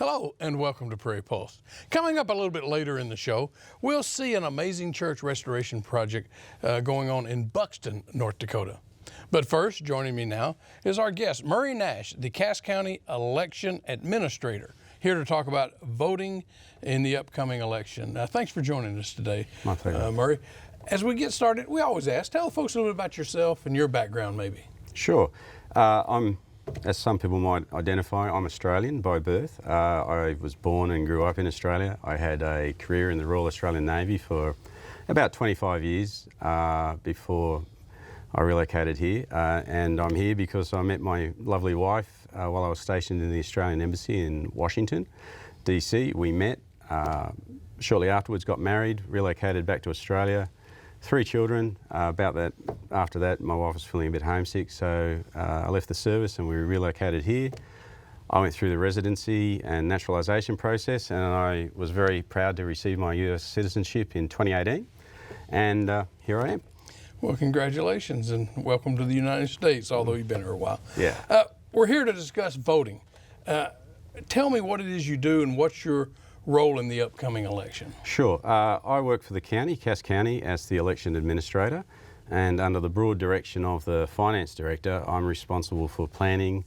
Hello and welcome to Prairie Pulse. Coming up a little bit later in the show, we'll see an amazing church restoration project going on in Buxton, North Dakota. But first, joining me now is our guest, Murray Nash, the Cass County Election Administrator, here to talk about voting in the upcoming election. Thanks for joining us today, My pleasure. Murray. As we get started, we always ask, tell folks a little bit about yourself and your background maybe. Sure. As some people might identify, I'm Australian by birth. I was born and grew up in Australia. I had a career in the Royal Australian Navy for about 25 years before I relocated here. And I'm here because I met my lovely wife while I was stationed in the Australian Embassy in Washington, DC. We met, shortly afterwards got married, relocated back to Australia. 3 children. After that, my wife was feeling a bit homesick, so I left the service and we relocated here. I went through the residency and naturalisation process, and I was very proud to receive my US citizenship in 2018, and here I am. Well, congratulations and welcome to the United States, although you've been here a while. Yeah. We're here to discuss voting. Tell me what it is you do and what's your role in the upcoming election. Sure. I work for the county, Cass County, as the election administrator, and under the broad direction of the finance director, I'm responsible for planning,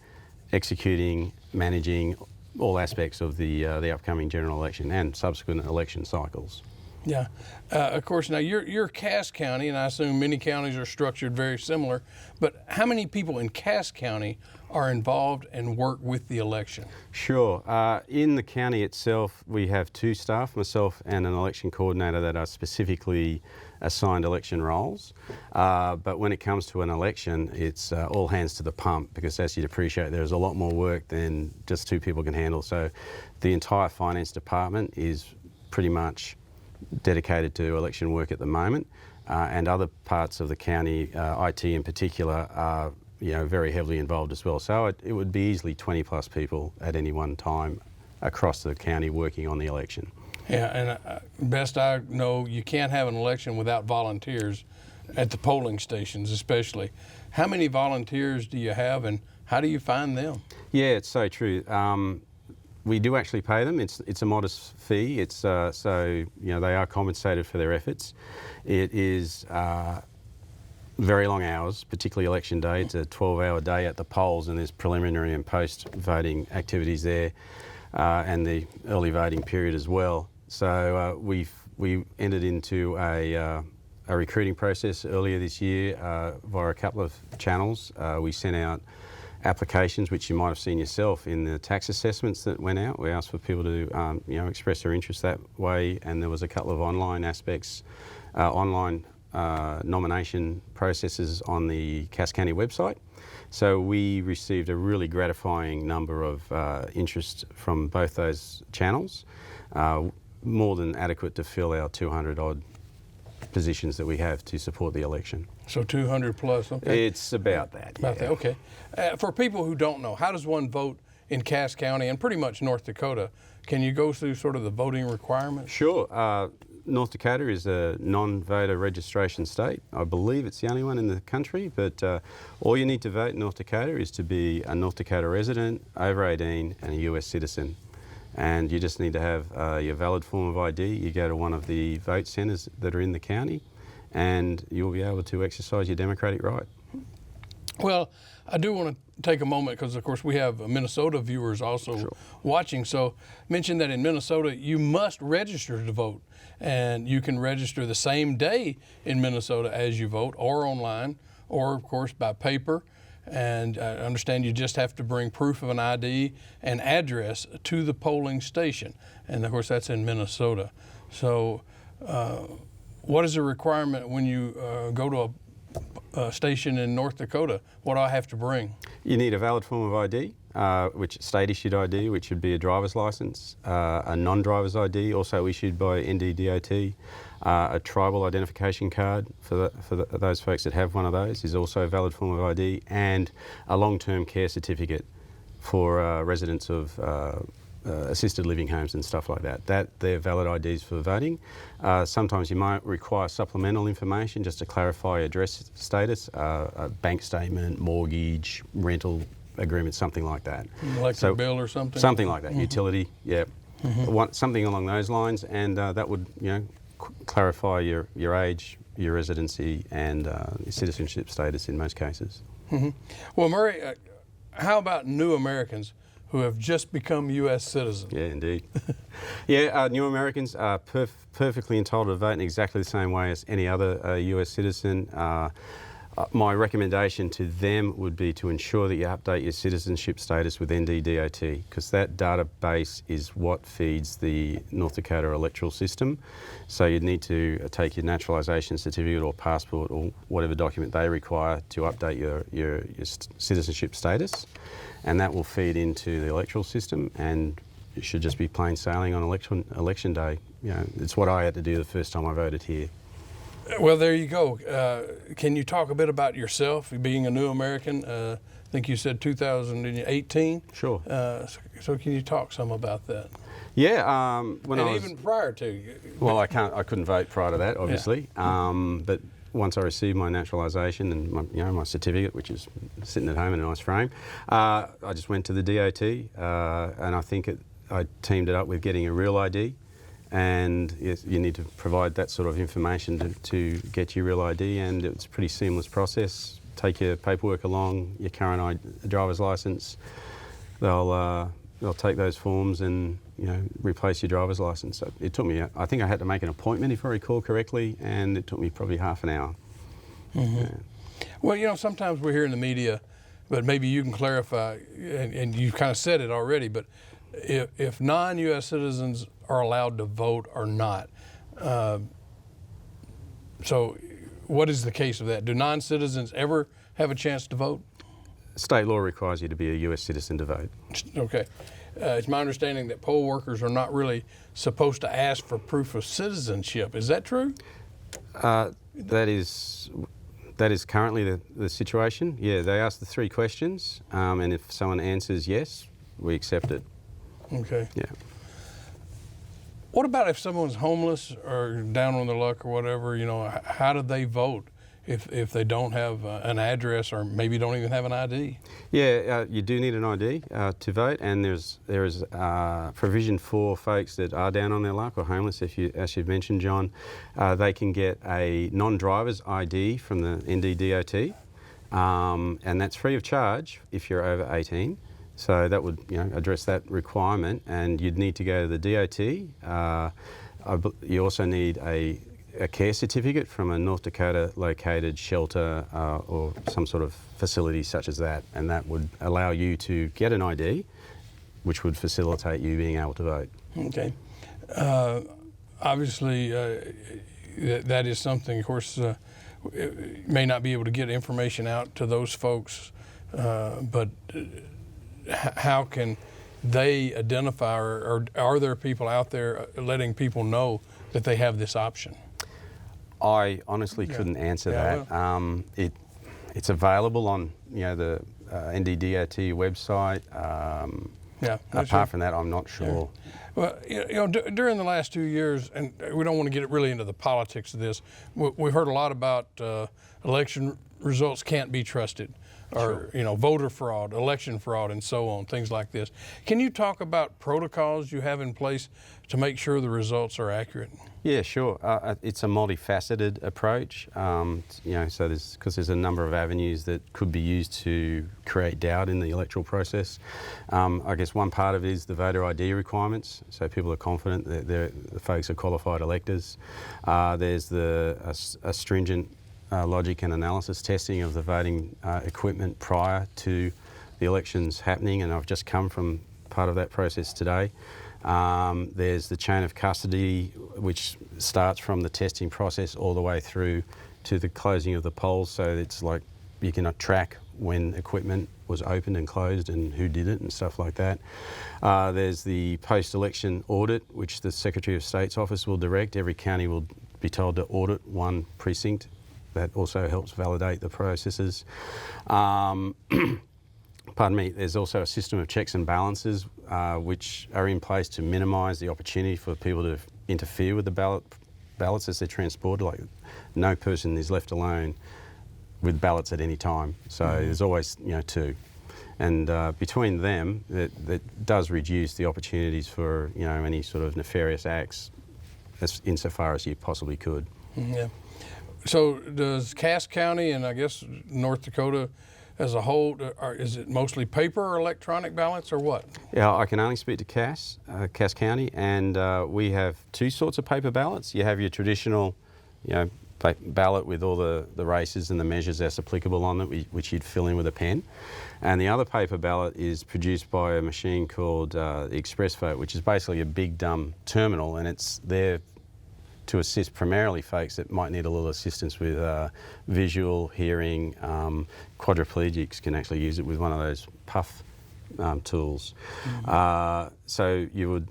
executing, managing all aspects of the upcoming general election and subsequent election cycles. Yeah. Of course, now you're Cass County, and I assume many counties are structured very similar, but how many people in Cass County are involved and work with the election? Sure. In the county itself, we have 2 staff, myself and an election coordinator that are specifically assigned election roles. But when it comes to an election, it's all hands to the pump, because as you'd appreciate, there's a lot more work than just 2 people can handle. So the entire finance department is pretty much dedicated to election work at the moment, and other parts of the county, IT in particular, are very heavily involved as well. So it would be easily 20 plus people at any one time across the county working on the election. Yeah, and best I know, you can't have an election without volunteers at the polling stations especially. How many volunteers do you have and how do you find them? Yeah, it's so true. We do actually pay them. It's a modest fee. It's so they are compensated for their efforts. It is very long hours, particularly election day. It's a 12-hour day at the polls, and there's preliminary and post-voting activities there, and the early voting period as well. So we entered into a recruiting process earlier this year via a couple of channels. We sent out applications, which you might have seen yourself in the tax assessments that went out. We asked for people to express their interest that way, and there was a couple of online aspects, online nomination processes on the Cass County website. So we received a really gratifying number of interest from both those channels, more than adequate to fill our 200 odd positions that we have to support the election. So 200 plus, okay. It's about that. About that, okay. For people who don't know, how does one vote in Cass County and pretty much North Dakota? Can you go through sort of the voting requirements? Sure. North Dakota is a non-voter registration state. I believe it's the only one in the country, but all you need to vote in North Dakota is to be a North Dakota resident, over 18, and a US citizen. And you just need to have your valid form of ID. You go to one of the vote centres that are in the county, and you'll be able to exercise your democratic right. Well, I do want to take a moment because, of course, we have Minnesota viewers also watching. So mention that in Minnesota, you must register to vote. And you can register the same day in Minnesota as you vote, or online, or, of course, by paper. And I understand you just have to bring proof of an ID and address to the polling station. And, of course, that's in Minnesota. So what is the requirement when you go to a station in North Dakota? What do I have to bring? You need a valid form of ID, which state-issued ID, which would be a driver's license, a non-driver's ID, also issued by NDDOT, a tribal identification card for those folks that have one of those is also a valid form of ID, and a long-term care certificate for residents of assisted living homes and stuff like that. They're valid IDs for voting. Sometimes you might require supplemental information just to clarify address status, a bank statement, mortgage, rental agreement, something like that. Electric bill or something? Something like that, utility, yeah. Something along those lines, and that would, clarify your age, your residency, and your citizenship status in most cases. Well, Murray, how about new Americans who have just become U.S. citizens? Yeah, indeed. Yeah, new Americans are perfectly entitled to vote in exactly the same way as any other U.S. citizen. My recommendation to them would be to ensure that you update your citizenship status with NDDOT, because that database is what feeds the North Dakota electoral system. So you'd need to take your naturalisation certificate or passport or whatever document they require to update your citizenship status, and that will feed into the electoral system, and it should just be plain sailing on election day. It's what I had to do the first time I voted here. Well, there you go. Can you talk a bit about yourself, being a new American? I think you said 2018. Sure. So can you talk some about that? Yeah. Even prior to. Well, I couldn't vote prior to that, obviously. Yeah. But once I received my naturalisation and my certificate, which is sitting at home in a nice frame, I just went to the DOT, and I think I teamed it up with getting a real ID. And yes, you need to provide that sort of information to get your real ID, and it's a pretty seamless process. Take your paperwork along, your current driver's licence. They'll take those forms and replace your driver's licence. So it took me, I think I had to make an appointment if I recall correctly, and it took me probably half an hour. Yeah. Well, sometimes we hear in the media, but maybe you can clarify, and you kind of said it already, but if non-U.S. citizens are allowed to vote or not. So what is the case of that? Do non-citizens ever have a chance to vote? State law requires you to be a U.S. citizen to vote. Okay. It's my understanding that poll workers are not really supposed to ask for proof of citizenship. Is that true? That is currently the situation. Yeah, they ask the 3 questions, and if someone answers yes, we accept it. Okay. Yeah. What about if someone's homeless or down on their luck or whatever? How do they vote if they don't have an address or maybe don't even have an ID? Yeah, you do need an ID to vote, and there is provision for folks that are down on their luck or homeless. As you've mentioned, John, they can get a non-driver's ID from the NDDOT, and that's free of charge if you're over 18. So that would address that requirement, and you'd need to go to the DOT. You also need a care certificate from a North Dakota located shelter or some sort of facility such as that, and that would allow you to get an ID, which would facilitate you being able to vote. Okay. Obviously, that is something, of course, may not be able to get information out to those folks, but how can they identify, or are there people out there letting people know that they have this option? I honestly couldn't answer that. Well. It's available on the NDDOT website. Apart from that, I'm not sure. Yeah. Well, during the last 2 years, and we don't want to get really into the politics of this, we've heard a lot about election results can't be trusted. Or, voter fraud, election fraud, and so on, things like this. Can you talk about protocols you have in place to make sure the results are accurate? Yeah, sure. It's a multifaceted approach, so there's a number of avenues that could be used to create doubt in the electoral process. I guess one part of it is the voter ID requirements, so people are confident that the folks are qualified electors. There's a stringent logic and analysis testing of the voting equipment prior to the elections happening, and I've just come from part of that process today. There's the chain of custody, which starts from the testing process all the way through to the closing of the polls, so it's like you can track when equipment was opened and closed and who did it and stuff like that. There's the post-election audit, which the Secretary of State's office will direct. Every county will be told to audit one precinct. That also helps validate the processes. Pardon me, there's also a system of checks and balances which are in place to minimise the opportunity for people to interfere with the ballots as they're transported. Like, no person is left alone with ballots at any time. So there's always 2. And between them, that does reduce the opportunities for any sort of nefarious acts, insofar as you possibly could. Yeah. So does Cass County and I guess North Dakota as a whole, is it mostly paper or electronic ballots or what? Yeah, I can only speak to Cass County, and we have two sorts of paper ballots. You have your traditional, ballot with all the races and the measures that's applicable on it, which you'd fill in with a pen. And the other paper ballot is produced by a machine called the Express Vote, which is basically a big dumb terminal, and it's there to assist primarily folks that might need a little assistance with visual, hearing. Quadriplegics can actually use it with one of those puff tools. So you would,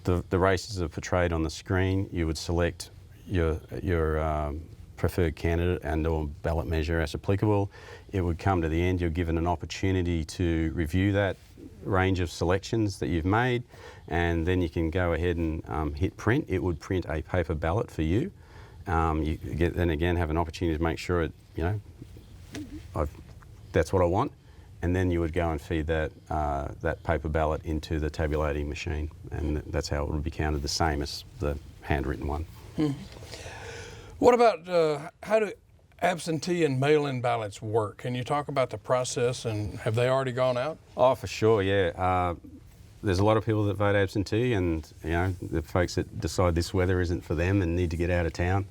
the races are portrayed on the screen. You would select your preferred candidate and or ballot measure as applicable. It would come to the end. You're given an opportunity to review that range of selections that you've made, and then you can go ahead and hit print. It would print a paper ballot for you. You then again have an opportunity to make sure it, that's what I want, and then you would go and feed that that paper ballot into the tabulating machine, and that's how it would be counted, the same as the handwritten one. What about how do absentee and mail-in ballots work? Can you talk about the process, and have they already gone out? Oh, for sure, yeah. There's a lot of people that vote absentee, and the folks that decide this weather isn't for them and need to get out of town.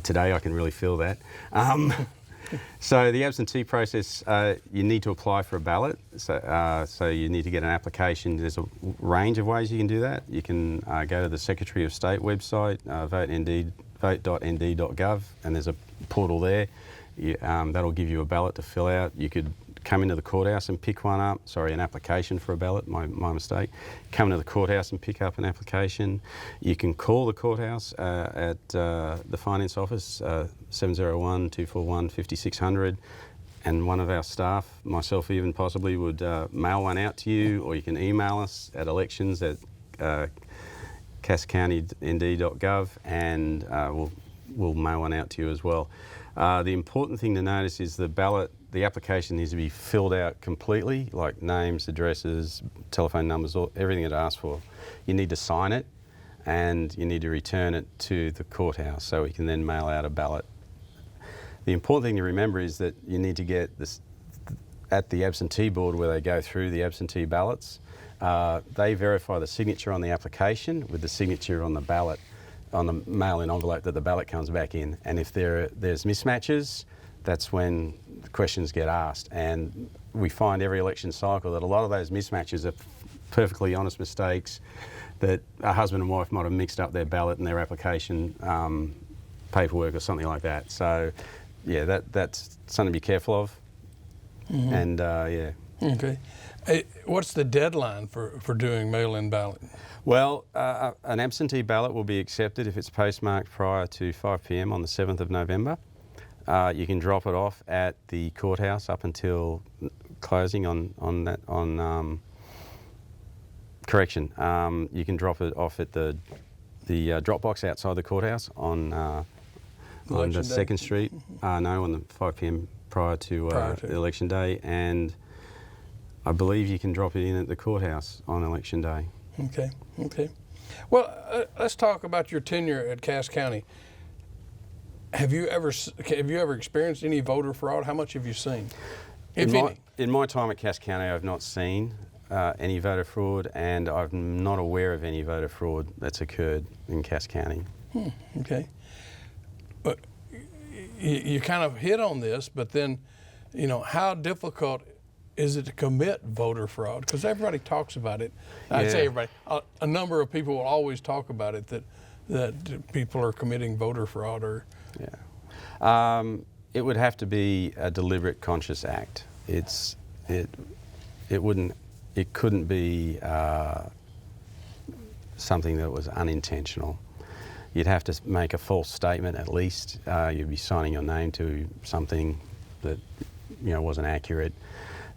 Today I can really feel that. So the absentee process, you need to apply for a ballot. So you need to get an application. There's a range of ways you can do that. You can go to the Secretary of State website, vote.nd.gov, and there's a portal there. That'll give you a ballot to fill out. You could come into the courthouse and pick one up. Sorry, an application for a ballot, my mistake. Come into the courthouse and pick up an application. You can call the courthouse at the finance office, 701-241-5600, and one of our staff, myself even possibly, would mail one out to you, or you can email us at elections@casscountynd.gov, and we'll mail one out to you as well. The important thing to notice is the application needs to be filled out completely, like names, addresses, telephone numbers, everything it asks for. You need to sign it, and you need to return it to the courthouse so we can then mail out a ballot. The important thing to remember is that you need to get this at the absentee board where they go through the absentee ballots. They verify the signature on the application with the signature on the ballot, on the mail-in envelope that the ballot comes back in. And if there's mismatches, that's when the questions get asked. And we find every election cycle that a lot of those mismatches are perfectly honest mistakes, that a husband and wife might have mixed up their ballot and their application paperwork or something like that. So, yeah, that's something to be careful of. Mm-hmm. And, yeah. Okay. Hey, what's the deadline for doing mail-in ballot? Well, an absentee ballot will be accepted if it's postmarked prior to 5 p.m. on the 7th of November. You can drop it off at the courthouse up until closing correction. You can drop it off at the drop box outside the courthouse on the 2nd Street. No, on the 5 p.m. prior to election day, and I believe you can drop it in at the courthouse on election day. Okay. Well, let's talk about your tenure at Cass County. Have you ever experienced any voter fraud? How much have you seen, if any? In my time at Cass County, I've not seen any voter fraud, and I'm not aware of any voter fraud that's occurred in Cass County. Okay. But you kind of hit on this, but then, how difficult is it to commit voter fraud? Because everybody talks about it. I'd say everybody. A number of people will always talk about it, that people are committing voter fraud or. Yeah. It would have to be a deliberate, conscious act. It couldn't be something that was unintentional. You'd have to make a false statement at least. You'd be signing your name to something that wasn't accurate.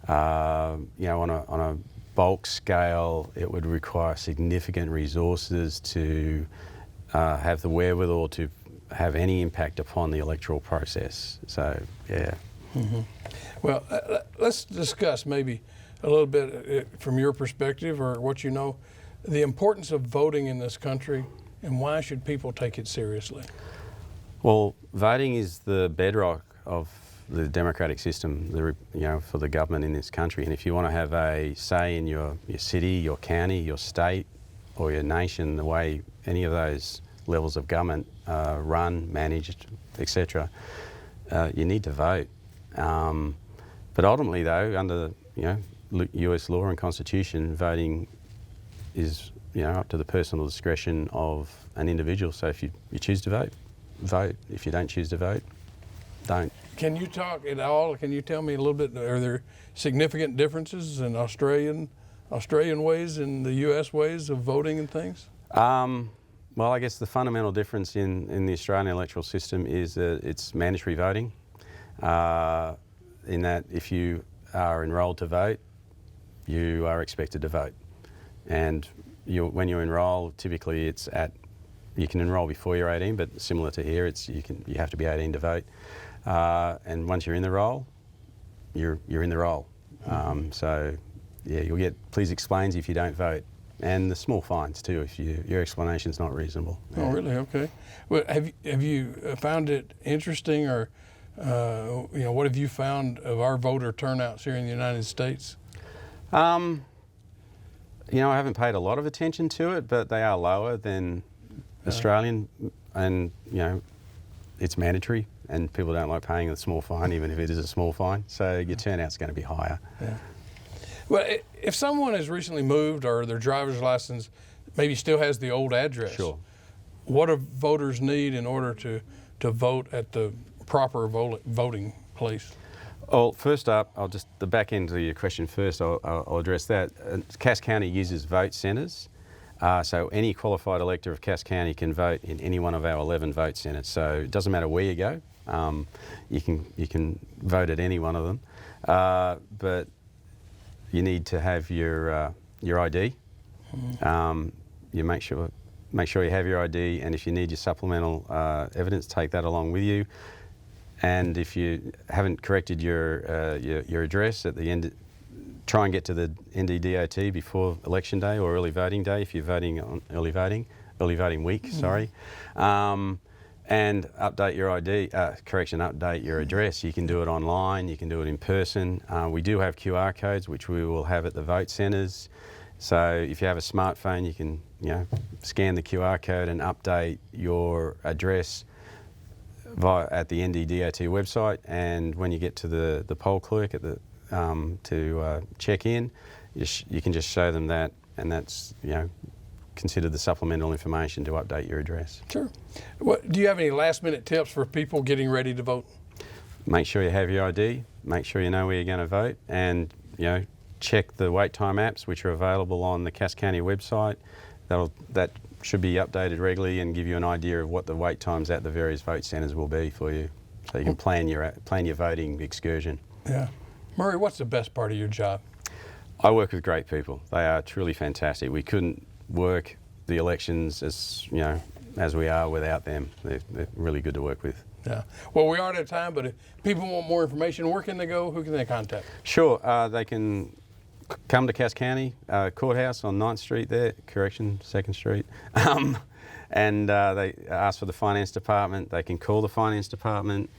On a bulk scale, it would require significant resources to have the wherewithal to have any impact upon the electoral process. So, yeah. Mm-hmm. Well, let's discuss maybe a little bit from your perspective or what you know, the importance of voting in this country and why should people take it seriously? Well, voting is the bedrock of the democratic system, for the government in this country. And if you want to have a say in your city, your county, your state, or your nation, the way any of those levels of government run, managed, etc., you need to vote. But ultimately, though, under US law and constitution, voting is up to the personal discretion of an individual. So if you choose to vote, vote. If you don't choose to vote, don't. Can you talk at all? Can you tell me a little bit? Are there significant differences in Australian ways and the U.S. ways of voting and things? Well, I guess the fundamental difference in the Australian electoral system is that it's mandatory voting. In that, if you are enrolled to vote, you are expected to vote. And when you enrol, typically you can enrol before you're 18, but similar to here, you have to be 18 to vote. And once you're in the roll, you're in the roll. So yeah, you'll get please explains if you don't vote, and the small fines too if your explanation's not reasonable. Oh, really? Okay. Well, have you found it interesting, or what have you found of our voter turnouts here in the United States? I haven't paid a lot of attention to it, but they are lower than Australian, and it's mandatory, and people don't like paying a small fine, even if it is a small fine. So your turnout's going to be higher. Yeah. Well, if someone has recently moved or their driver's license maybe still has the old address, sure. What do voters need in order to vote at the proper voting place? Well, first up, the back end of your question first, I'll address that. Cass County uses vote centres. So any qualified elector of Cass County can vote in any one of our 11 vote centres. So it doesn't matter where you go, you can vote at any one of them. But you need to have your ID. You make sure you have your ID, and if you need your supplemental evidence, take that along with you. And if you haven't corrected your address at the end, try and get to the NDDOT before election day or early voting day if you're voting on early voting week, sorry. And update your ID, update your address. You can do it online, you can do it in person. We do have QR codes, which we will have at the vote centres. So if you have a smartphone, you can scan the QR code and update your address at the NDDOT website. And when you get to the poll clerk to check in, you can just show them that, and that's consider the supplemental information to update your address. Sure. Do you have any last-minute tips for people getting ready to vote? Make sure you have your ID. Make sure you know where you're going to vote, and check the wait time apps which are available on the Cass County website. That should be updated regularly and give you an idea of what the wait times at the various vote centres will be for you, so you can plan your voting excursion. Yeah. Murray, what's the best part of your job? I work with great people. They are truly fantastic. We couldn't work the elections as we are without them. They're really good to work with. Yeah. Well, we are out of time, but if people want more information, where can they go? Who can they contact? Sure. They can come to Cass County Courthouse on 9th Street there, 2nd Street. And they ask for the Finance Department. They can call the Finance Department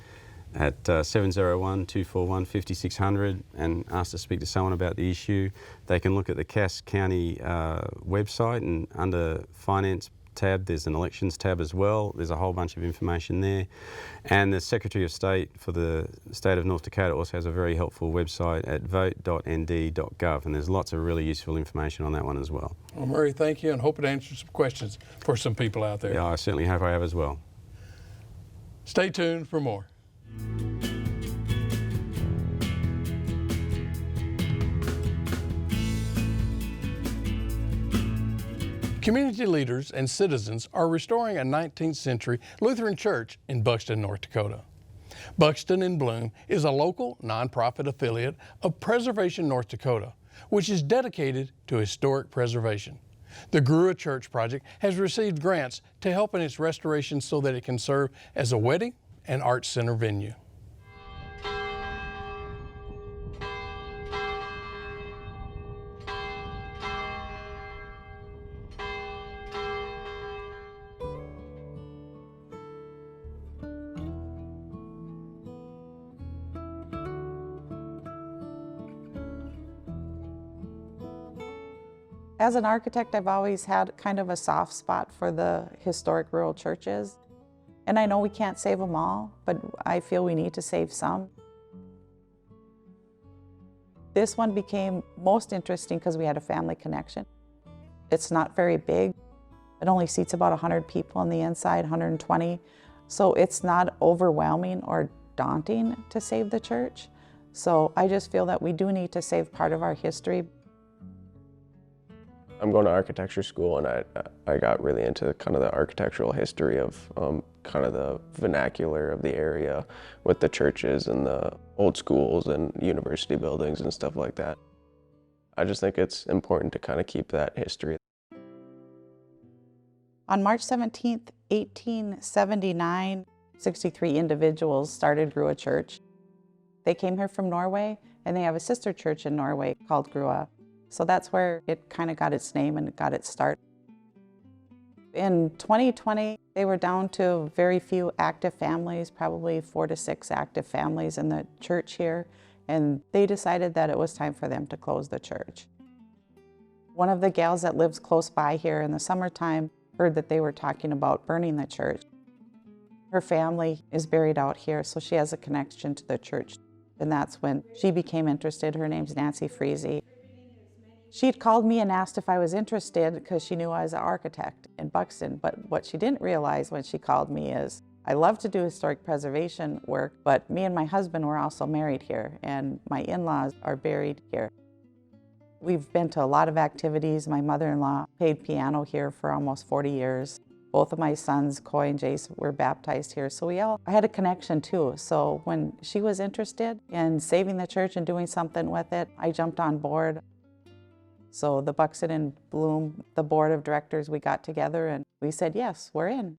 at 701-241-5600 and ask to speak to someone about the issue. They can look at the Cass County website, and under Finance tab there's an Elections tab as well. There's a whole bunch of information there. And the Secretary of State for the state of North Dakota also has a very helpful website at vote.nd.gov, and there's lots of really useful information on that one as well. Well, Murray, thank you, and hope it answers some questions for some people out there. Yeah, I certainly hope I have as well. Stay tuned for more. Community leaders and citizens are restoring a 19th century Lutheran church in Buxton, North Dakota. Buxton in Bloom is a local nonprofit affiliate of Preservation North Dakota, which is dedicated to historic preservation. The Grua Church Project has received grants to help in its restoration so that it can serve as a wedding and arts center venue. As an architect, I've always had kind of a soft spot for the historic rural churches. And I know we can't save them all, but I feel we need to save some. This one became most interesting because we had a family connection. It's not very big. It only seats about 100 people on the inside, 120. So it's not overwhelming or daunting to save the church. So I just feel that we do need to save part of our history. I'm going to architecture school, and I got really into kind of the architectural history of kind of the vernacular of the area with the churches and the old schools and university buildings and stuff like that. I just think it's important to kind of keep that history. On March 17th, 1879, 63 individuals started Grua Church. They came here from Norway, and they have a sister church in Norway called Grua. So that's where it kind of got its name and got its start. In 2020, they were down to very few active families, probably 4 to 6 active families in the church here, and they decided that it was time for them to close the church. One of the gals that lives close by here in the summertime heard that they were talking about burning the church. Her family is buried out here, so she has a connection to the church, and that's when she became interested. Her name's Nancy Freese. She'd called me and asked if I was interested because she knew I was an architect in Buxton, but what she didn't realize when she called me is I love to do historic preservation work, but me and my husband were also married here, and my in-laws are buried here. We've been to a lot of activities. My mother-in-law played piano here for almost 40 years. Both of my sons, Coy and Jace, were baptized here, so I had a connection too. So when she was interested in saving the church and doing something with it, I jumped on board. So the Buxton and Bloom, the board of directors, we got together and we said, yes, we're in.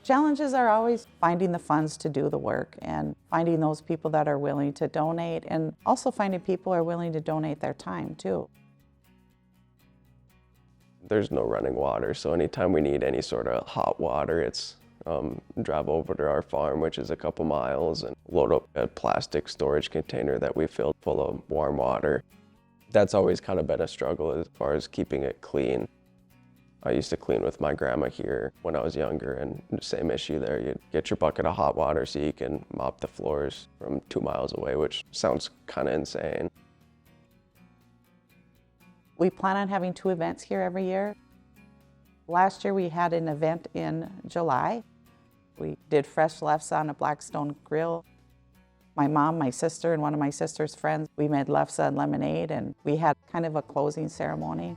Challenges are always finding the funds to do the work and finding those people that are willing to donate, and also finding people are willing to donate their time too. There's no running water, so anytime we need any sort of hot water, it's drive over to our farm, which is a couple miles, and load up a plastic storage container that we filled full of warm water. That's always kind of been a struggle as far as keeping it clean. I used to clean with my grandma here when I was younger, and same issue there. You get your bucket of hot water so you can mop the floors from 2 miles away, which sounds kind of insane. We plan on having 2 events here every year. Last year we had an event in July. We did fresh lefse on a Blackstone grill. My mom, my sister, and one of my sister's friends, we made lefse and lemonade, and we had kind of a closing ceremony.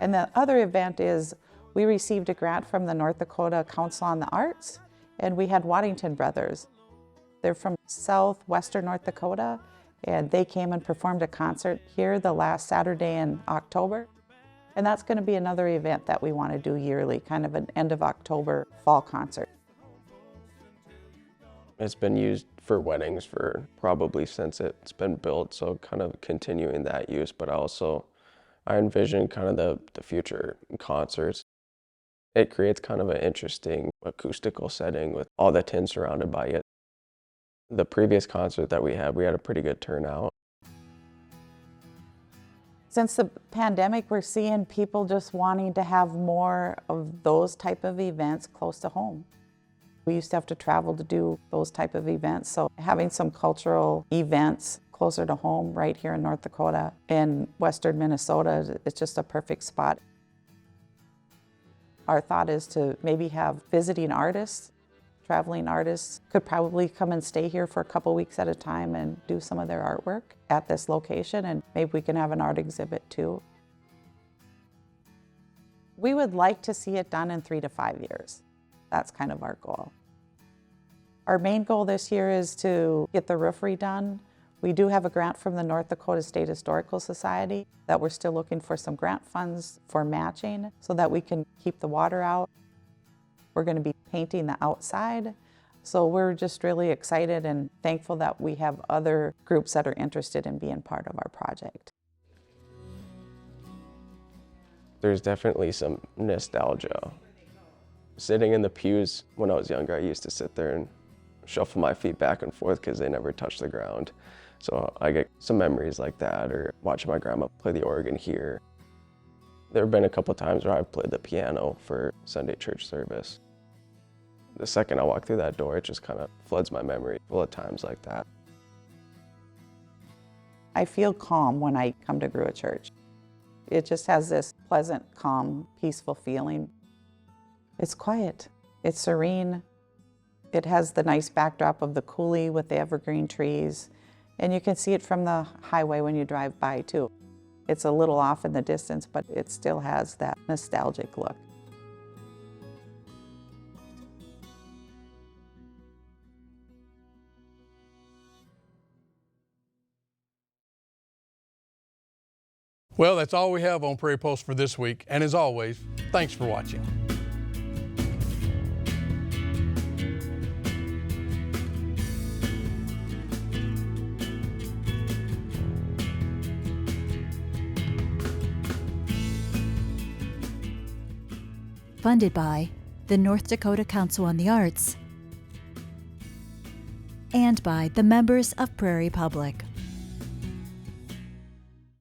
And the other event is we received a grant from the North Dakota Council on the Arts, and we had Waddington Brothers. They're from southwestern North Dakota, and they came and performed a concert here the last Saturday in October. And that's going to be another event that we want to do yearly, kind of an end of October fall concert. It's been used for weddings for probably since it's been built, so kind of continuing that use, but also I envision kind of the future concerts. It creates kind of an interesting acoustical setting with all the tin surrounded by it. The previous concert that we had a pretty good turnout. Since the pandemic, we're seeing people just wanting to have more of those type of events close to home. We used to have to travel to do those type of events, so having some cultural events closer to home right here in North Dakota and western Minnesota, it's just a perfect spot. Our thought is to maybe have visiting artists. Traveling artists could probably come and stay here for a couple weeks at a time and do some of their artwork at this location, and maybe we can have an art exhibit too. We would like to see it done in 3 to 5 years. That's kind of our goal. Our main goal this year is to get the roof redone. We do have a grant from the North Dakota State Historical Society that we're still looking for some grant funds for matching so that we can keep the water out. We're going to be painting the outside, so we're just really excited and thankful that we have other groups that are interested in being part of our project. There's definitely some nostalgia. Sitting in the pews when I was younger, I used to sit there and shuffle my feet back and forth because they never touched the ground. So I get some memories like that, or watching my grandma play the organ here. There have been a couple times where I've played the piano for Sunday church service. The second I walk through that door, it just kind of floods my memory full of times like that. I feel calm when I come to Grua Church. It just has this pleasant, calm, peaceful feeling. It's quiet, it's serene. It has the nice backdrop of the coulee with the evergreen trees, and you can see it from the highway when you drive by too. It's a little off in the distance, but it still has that nostalgic look. Well, that's all we have on Prairie Post for this week. And as always, thanks for watching. Funded by the North Dakota Council on the Arts and by the members of Prairie Public.